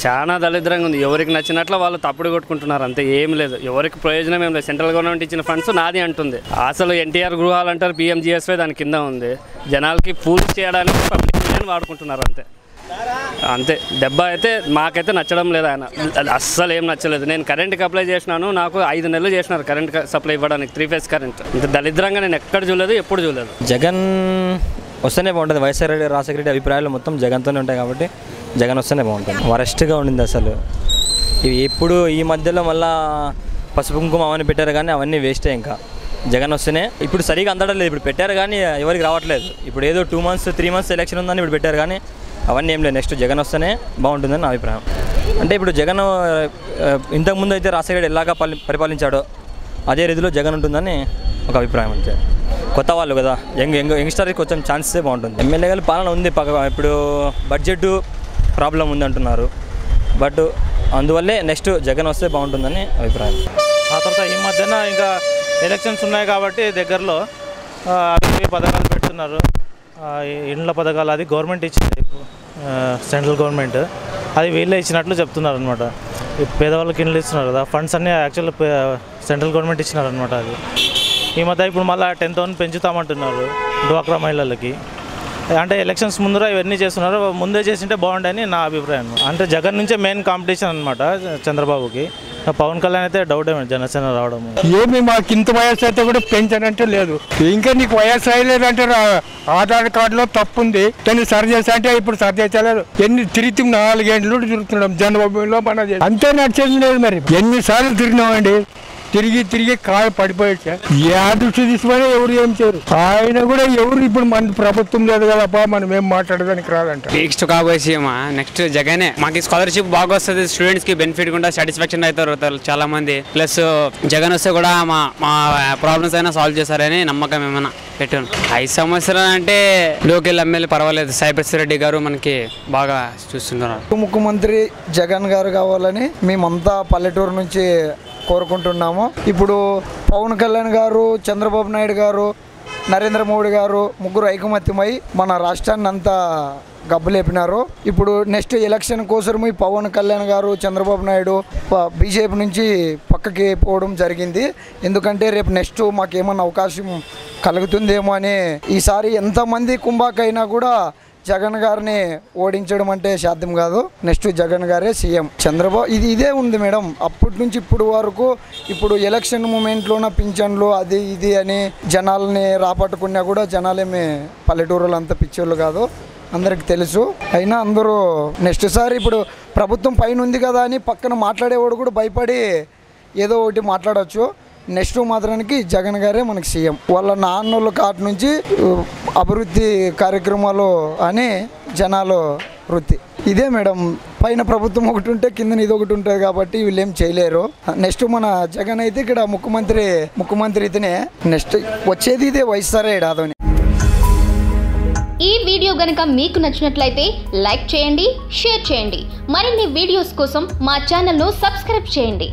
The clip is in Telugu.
చాలా దళిద్రంగా ఉంది. ఎవరికి నచ్చినట్లు వాళ్ళు తప్పుడు కొట్టుకుంటున్నారు అంతే, ఏం లేదు. ఎవరికి ప్రయోజనం ఏం లేదు. సెంట్రల్ గవర్నమెంట్ ఇచ్చిన ఫండ్స్ నాది అంటుంది. అసలు ఎన్టీఆర్ గృహాలు అంటారు, PMGSY దాని కింద ఉంది. జనాలకి పూజ చేయడానికి పబ్లిక్ యూనియన్ వాడుకుంటున్నారు అంతే. అంతే దెబ్బ అయితే మాకైతే నచ్చడం లేదు. ఆయన అస్సలు ఏం నచ్చలేదు. నేను కరెంట్కి అప్లై చేసినాను, నాకు 5 నెలలు చేసినారు కరెంట్ సప్లై ఇవ్వడానికి, 3 ఫేజ్ కరెంట్. ఇంత దళిద్రంగా నేను ఎక్కడ చూడలేదు, ఎప్పుడు చూడలేదు. జగన్ వస్తేనే బాగుంటుంది. వైఎస్ఆర్ రెడ్డి రాజశేఖర రెడ్డి అభిప్రాయాలు మొత్తం జగన్తోనే ఉంటాయి కాబట్టి జగన్ వస్తేనే బాగుంటుంది. వరస్ట్గా ఉండింది అసలు. ఇవి ఎప్పుడు ఈ మధ్యలో మళ్ళీ పసుపు కుంకుమ అవన్నీ పెట్టారు కానీ అవన్నీ వేస్టే. ఇంకా జగన్ వస్తేనే ఇప్పుడు సరిగా అందడం లేదు. ఇప్పుడు పెట్టారు కానీ ఎవరికి రావట్లేదు. ఇప్పుడు ఏదో 2 months 3 months ఎలక్షన్ ఉందని ఇప్పుడు పెట్టారు కానీ అవన్నీ ఏం లేదు. నెక్స్ట్ జగన్ వస్తేనే బాగుంటుందని నా అభిప్రాయం. అంటే ఇప్పుడు జగన్ ఇంతకుముందు అయితే రాజశేఖర రెడ్డి ఎలాగా పరిపాలించాడో అదే రీతిలో జగన్ ఉంటుందని ఒక అభిప్రాయం. అంతే. కొత్త వాళ్ళు కదా, యంగ్స్టర్కి కొంచెం ఛాన్సే బాగుంటుంది. ఎమ్మెల్యే గారి పాలన ఉంది. ఇప్పుడు బడ్జెట్ ప్రాబ్లం ఉంది అంటున్నారు. బట్ అందువల్లే నెక్స్ట్ జగన్ వస్తే బాగుంటుందని అభిప్రాయం. ఆ తర్వాత ఈ మధ్యన ఇంకా ఎలక్షన్స్ ఉన్నాయి కాబట్టి దగ్గరలో అవి పథకాలు పెడుతున్నారు. ఇండ్ల పథకాలు అది గవర్నమెంట్ ఇచ్చింది, సెంట్రల్ గవర్నమెంట్. అది వీళ్ళే ఇచ్చినట్లు చెప్తున్నారు అనమాట. పేదవాళ్ళకి ఇండ్లు ఇస్తున్నారు కదా, ఫండ్స్ అన్నీ యాక్చువల్ సెంట్రల్ గవర్నమెంట్ ఇచ్చినారు అనమాట. అది ఈ మధ్య ఇప్పుడు మళ్ళీ 10,000 పెంచుతామంటున్నారు డ్వాక్రా మహిళలకి. అంటే ఎలక్షన్స్ ముందర ఇవన్నీ చేస్తున్నారు. ముందే చేసింటే బాగుండని నా అభిప్రాయం. అంటే జగన్ నుంచే మెయిన్ కాంపిటీషన్ అనమాట చంద్రబాబుకి. పవన్ కళ్యాణ్ అయితే డౌట్ ఏమి జనసేన రావడం. ఏమి మాకు ఇంత వయసు అయితే కూడా పెంచానంటే లేదు. ఇంకా నీకు వయసు అయ్యలేదంటే ఆధార్ కార్డులో తప్పు ఉంది, దాన్ని సరి చేసా అంటే ఇప్పుడు సరి చేసలేదు. ఎన్ని తిరిగి 4 గంటలు తిరుగుతున్నాం జన్మభూమిలో. మన అంతే నడిచేది లేదు. మరి ఎన్నిసార్లు తిరిగినామండి, తిరిగి కాలు పడిపోయాడు. ఏ దృష్టి తీసుకుని ఎవరు ఏం చేయరు. ఆయన కూడా ఎవరు ఇప్పుడు మన ప్రభుత్వం లేదు కదా, మనం ఏం మాట్లాడడానికి రాదంట. నెక్స్ట్ కాబోయే సీఎం నెక్స్ట్ జగనే. మాకు స్కాలర్షిప్ బాగా వస్తుంది, స్టూడెంట్స్ కి బెనిఫిట్ కూడా సాటిస్ఫాక్షన్ అవుతారు చాలా మంది. ప్లస్ జగన్ వస్తే కూడా మా ప్రాబ్లమ్స్ అయినా సాల్వ్ చేశారని నమ్మకం ఏమైనా పెట్టాను. 5 సంవత్సరాలు అంటే లోకల్ ఎమ్మెల్యే పర్వాలేదు. సాయిప్రసాద్ రెడ్డి గారు మనకి బాగా చూస్తున్నారు. ముఖ్యమంత్రి జగన్ గారు కావాలని మేమంతా పల్లెటూరు నుంచి కోరుకుంటున్నాము. ఇప్పుడు పవన్ కళ్యాణ్ గారు, చంద్రబాబు నాయుడు గారు, నరేంద్ర మోడీ గారు ముగ్గురు ఐకమత్యమై మన రాష్ట్రాన్ని అంతా గబ్బులేపినారు. ఇప్పుడు నెక్స్ట్ ఎలక్షన్ కోసం ఈ పవన్ కళ్యాణ్ గారు, చంద్రబాబు నాయుడు బీజేపీ నుంచి పక్కకి పోవడం జరిగింది. ఎందుకంటే రేపు నెక్స్ట్ మాకేమన్నా అవకాశం కలుగుతుందేమో అని. ఈసారి ఎంతమంది కుంభాకైనా కూడా జగన్ గారిని ఓడించడం అంటే సాధ్యం కాదు. నెక్స్ట్ జగన్ గారే సీఎం. చంద్రబాబు ఇదే ఉంది మేడం అప్పటి నుంచి ఇప్పుడు వరకు. ఇప్పుడు ఎలక్షన్ మూమెంట్లోన పింఛన్లు అది ఇది అని జనాలని రాపట్టుకున్నా కూడా జనాలేమి పల్లెటూరులో అంత పిచ్చోళ్ళు కాదు, అందరికి తెలుసు. అయినా అందరూ నెక్స్ట్ సారి ఇప్పుడు ప్రభుత్వం పైన ఉంది కదా అని పక్కన మాట్లాడేవాడు కూడా భయపడి ఏదో ఒకటి మాట్లాడవచ్చు. నెక్స్ట్ మాత్రానికి జగన్ గారే మనకి సీఎం. వాళ్ళ నాన్నోళ్ళ కాటి నుంచి అభివృద్ధి కార్యక్రమాలు అని జనాలు వృత్తి ఇదే మేడం. పైన ప్రభుత్వం ఒకటి ఉంటే కింద ఇది ఒకటి ఉంటుంది కాబట్టి వీళ్ళు ఏం చేయలేరు. నెక్స్ట్ మన జగన్ అయితే ఇక్కడ ముఖ్యమంత్రి ఇతనే. నెక్స్ట్ వచ్చేది ఇదే వైఎస్ఆర్ ఆదోని. ఈ వీడియో గనుక మీకు నచ్చినట్లయితే లైక్ చేయండి, షేర్ చేయండి. మరిన్ని వీడియోస్ కోసం మా ఛానల్ను సబ్స్క్రైబ్ చేయండి.